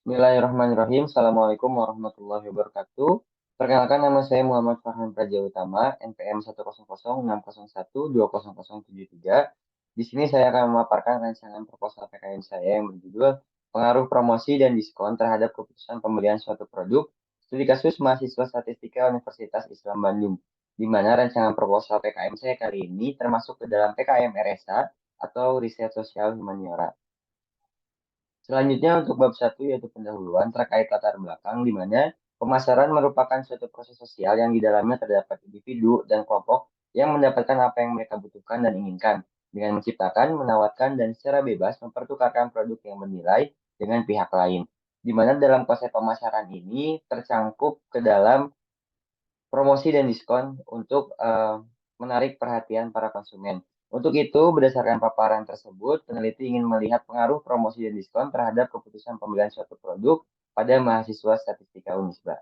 Bismillahirrahmanirrahim. Assalamualaikum warahmatullahi wabarakatuh. Perkenalkan nama saya Muhammad Farhan Prajautama, NPM 1006061200073. Di sini saya akan memaparkan rancangan proposal PKN saya yang berjudul Pengaruh Promosi dan Diskon terhadap Keputusan Pembelian Suatu Produk Studi Kasus Mahasiswa Statistika Universitas Islam Bandung, di mana rancangan proposal PKM saya kali ini termasuk ke dalam PKM RSA atau Riset Sosial Humaniora. Selanjutnya untuk bab 1 yaitu pendahuluan terkait latar belakang di mana pemasaran merupakan suatu proses sosial yang di dalamnya terdapat individu dan kelompok yang mendapatkan apa yang mereka butuhkan dan inginkan dengan menciptakan, menawarkan, dan secara bebas mempertukarkan produk yang bernilai dengan pihak lain. Di mana dalam konsep pemasaran ini tercangkup ke dalam promosi dan diskon untuk menarik perhatian para konsumen. Untuk itu, berdasarkan paparan tersebut, peneliti ingin melihat pengaruh promosi dan diskon terhadap keputusan pembelian suatu produk pada mahasiswa statistika Unisba.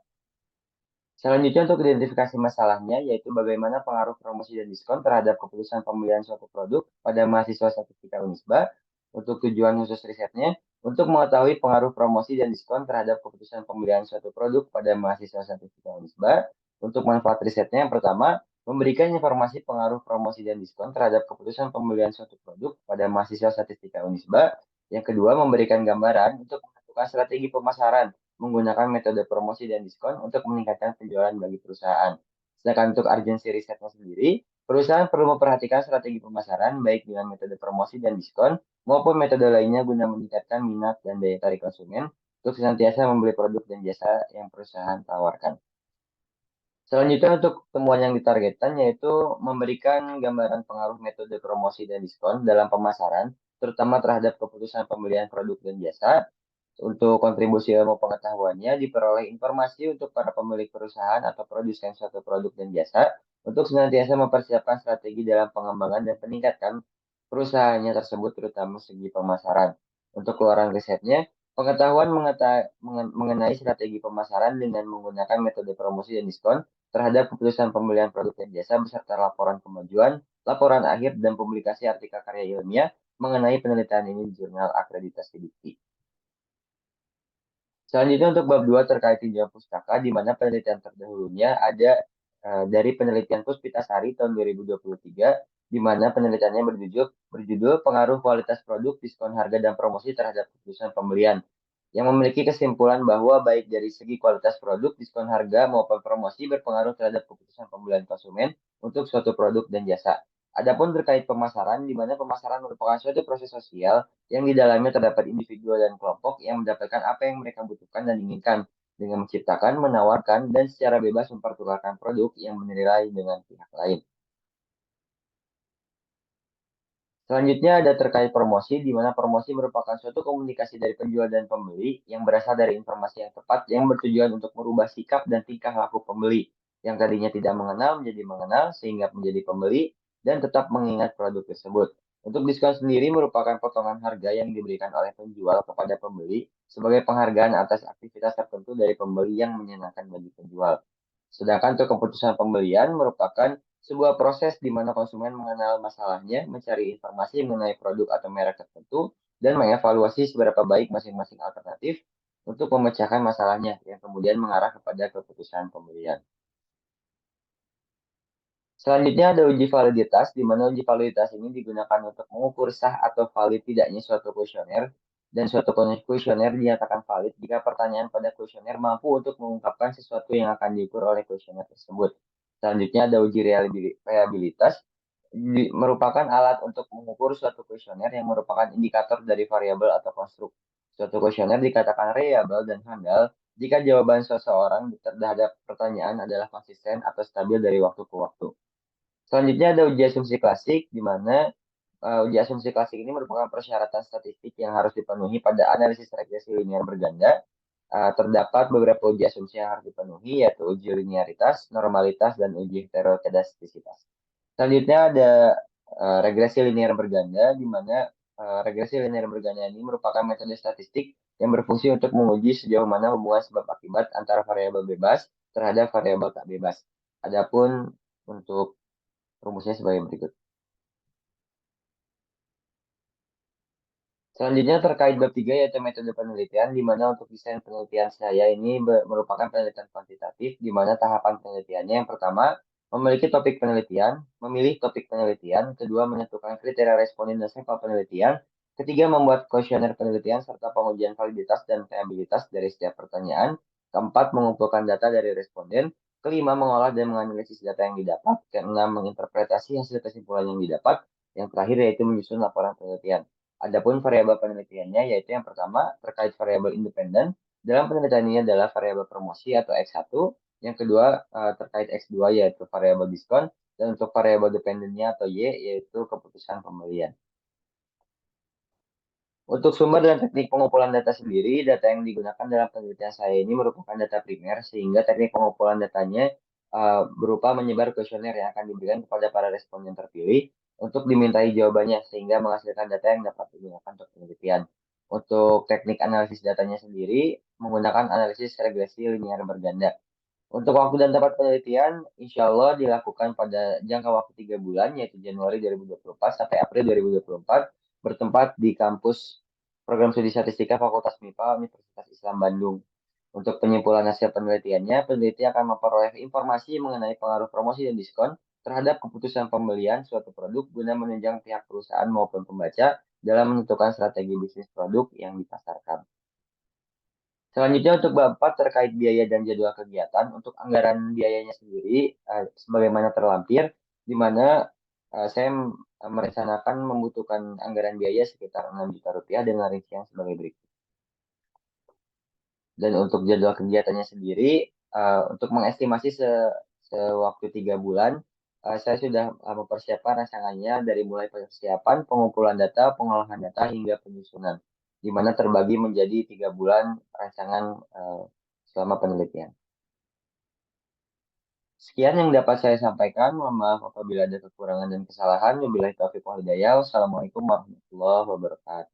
Selanjutnya untuk identifikasi masalahnya, yaitu bagaimana pengaruh promosi dan diskon terhadap keputusan pembelian suatu produk pada mahasiswa statistika Unisba. Untuk tujuan khusus risetnya, untuk mengetahui pengaruh promosi dan diskon terhadap keputusan pembelian suatu produk pada mahasiswa statistika Unisba. Untuk manfaat risetnya, yang pertama, memberikan informasi pengaruh promosi dan diskon terhadap keputusan pembelian suatu produk pada mahasiswa statistika Unisba. Yang kedua, memberikan gambaran untuk menentukan strategi pemasaran menggunakan metode promosi dan diskon untuk meningkatkan penjualan bagi perusahaan. Sedangkan untuk urgensi risetnya sendiri, perusahaan perlu memperhatikan strategi pemasaran baik dengan metode promosi dan diskon maupun metode lainnya guna meningkatkan minat dan daya tarik konsumen untuk senantiasa membeli produk dan jasa yang perusahaan tawarkan. Selanjutnya untuk temuan yang ditargetkan yaitu memberikan gambaran pengaruh metode promosi dan diskon dalam pemasaran, terutama terhadap keputusan pembelian produk dan jasa. Untuk kontribusi ilmu pengetahuannya diperoleh informasi untuk para pemilik perusahaan atau produsen suatu produk dan jasa untuk senantiasa mempersiapkan strategi dalam pengembangan dan peningkatkan perusahaannya tersebut terutama segi pemasaran. Untuk keluaran risetnya, pengetahuan mengenai strategi pemasaran dengan menggunakan metode promosi dan diskon terhadap keputusan pembelian produk dan jasa beserta laporan kemajuan, laporan akhir, dan publikasi artikel karya ilmiah mengenai penelitian ini di jurnal akreditasi Dikti. Selanjutnya untuk bab 2 terkait tinjauan pustaka, di mana penelitian terdahulunya ada dari penelitian Puspitasari tahun 2023, di mana penelitiannya berjudul Pengaruh Kualitas Produk, Diskon Harga, dan Promosi Terhadap Keputusan Pembelian, yang memiliki kesimpulan bahwa baik dari segi kualitas produk, diskon harga, maupun promosi berpengaruh terhadap keputusan pembelian konsumen untuk suatu produk dan jasa. Adapun terkait pemasaran, di mana pemasaran merupakan suatu proses sosial yang di dalamnya terdapat individu dan kelompok yang mendapatkan apa yang mereka butuhkan dan inginkan dengan menciptakan, menawarkan, dan secara bebas mempertukarkan produk yang bernilai dengan pihak lain. Selanjutnya ada terkait promosi, di mana promosi merupakan suatu komunikasi dari penjual dan pembeli yang berasal dari informasi yang tepat yang bertujuan untuk merubah sikap dan tingkah laku pembeli yang tadinya tidak mengenal menjadi mengenal sehingga menjadi pembeli dan tetap mengingat produk tersebut. Untuk diskon sendiri merupakan potongan harga yang diberikan oleh penjual kepada pembeli sebagai penghargaan atas aktivitas tertentu dari pembeli yang menyenangkan bagi penjual. Sedangkan untuk keputusan pembelian merupakan sebuah proses di mana konsumen mengenal masalahnya, mencari informasi mengenai produk atau merek tertentu, dan mengevaluasi seberapa baik masing-masing alternatif untuk memecahkan masalahnya, yang kemudian mengarah kepada keputusan pembelian. Selanjutnya ada uji validitas, di mana uji validitas ini digunakan untuk mengukur sah atau valid tidaknya suatu kuesioner, dan suatu kuesioner dinyatakan valid jika pertanyaan pada kuesioner mampu untuk mengungkapkan sesuatu yang akan diukur oleh kuesioner tersebut. Selanjutnya ada uji reliabilitas, merupakan alat untuk mengukur suatu kuesioner yang merupakan indikator dari variabel atau konstruk. Suatu kuesioner dikatakan reliable dan handal jika jawaban seseorang terhadap pertanyaan adalah konsisten atau stabil dari waktu ke waktu. Selanjutnya ada uji asumsi klasik, di mana uji asumsi klasik ini merupakan persyaratan statistik yang harus dipenuhi pada analisis regresi linear berganda. Terdapat beberapa uji asumsi yang harus dipenuhi, yaitu uji linearitas, normalitas, dan uji heterokedastisitas. Selanjutnya ada regresi linear berganda, di mana regresi linear berganda ini merupakan metode statistik yang berfungsi untuk menguji sejauh mana hubungan sebab akibat antara variabel bebas terhadap variabel tak bebas. Adapun untuk rumusnya sebagai berikut. Selanjutnya terkait bab 3 yaitu metode penelitian, di mana untuk desain penelitian saya ini merupakan penelitian kuantitatif, di mana tahapan penelitiannya yang pertama memiliki topik penelitian, memilih topik penelitian, kedua menentukan kriteria responden dan sampel penelitian, ketiga membuat kuesioner penelitian serta pengujian validitas dan reliabilitas dari setiap pertanyaan, keempat mengumpulkan data dari responden, kelima mengolah dan menganalisis data yang didapat, keenam menginterpretasi hasil kesimpulan yang didapat, yang terakhir yaitu menyusun laporan penelitian. Adapun variabel penelitiannya yaitu yang pertama terkait variabel independen. Dalam penelitian ini adalah variabel promosi atau X1. Yang kedua terkait X2 yaitu variabel diskon. Dan untuk variabel dependennya atau Y yaitu keputusan pembelian. Untuk sumber dan teknik pengumpulan data sendiri, data yang digunakan dalam penelitian saya ini merupakan data primer, sehingga teknik pengumpulan datanya berupa menyebar kuesioner yang akan diberikan kepada para responden terpilih untuk dimintai jawabannya, sehingga menghasilkan data yang dapat digunakan untuk penelitian. Untuk teknik analisis datanya sendiri, menggunakan analisis regresi linear berganda. Untuk waktu dan tempat penelitian, insya Allah dilakukan pada jangka waktu 3 bulan, yaitu Januari 2024 sampai April 2024, bertempat di kampus Program Studi Statistika Fakultas MIPA Universitas Islam Bandung. Untuk penyimpulan hasil penelitiannya, peneliti akan memperoleh informasi mengenai pengaruh promosi dan diskon terhadap keputusan pembelian suatu produk guna menunjang pihak perusahaan maupun pembaca dalam menentukan strategi bisnis produk yang dipasarkan. Selanjutnya untuk bab 4 terkait biaya dan jadwal kegiatan, untuk anggaran biayanya sendiri sebagaimana terlampir, di mana saya merencanakan membutuhkan anggaran biaya sekitar 6 juta rupiah dengan rincian sebagai berikut. Dan untuk jadwal kegiatannya sendiri, untuk mengestimasi sewaktu 3 bulan, saya sudah mempersiapkan rancangannya dari mulai persiapan, pengumpulan data, pengolahan data, hingga penyusunan, di mana terbagi menjadi 3 bulan rancangan selama penelitian. Sekian yang dapat saya sampaikan. Mohon maaf apabila ada kekurangan dan kesalahan. Wabillahi taufiq wal hidayah. Wassalamualaikum warahmatullahi wabarakatuh.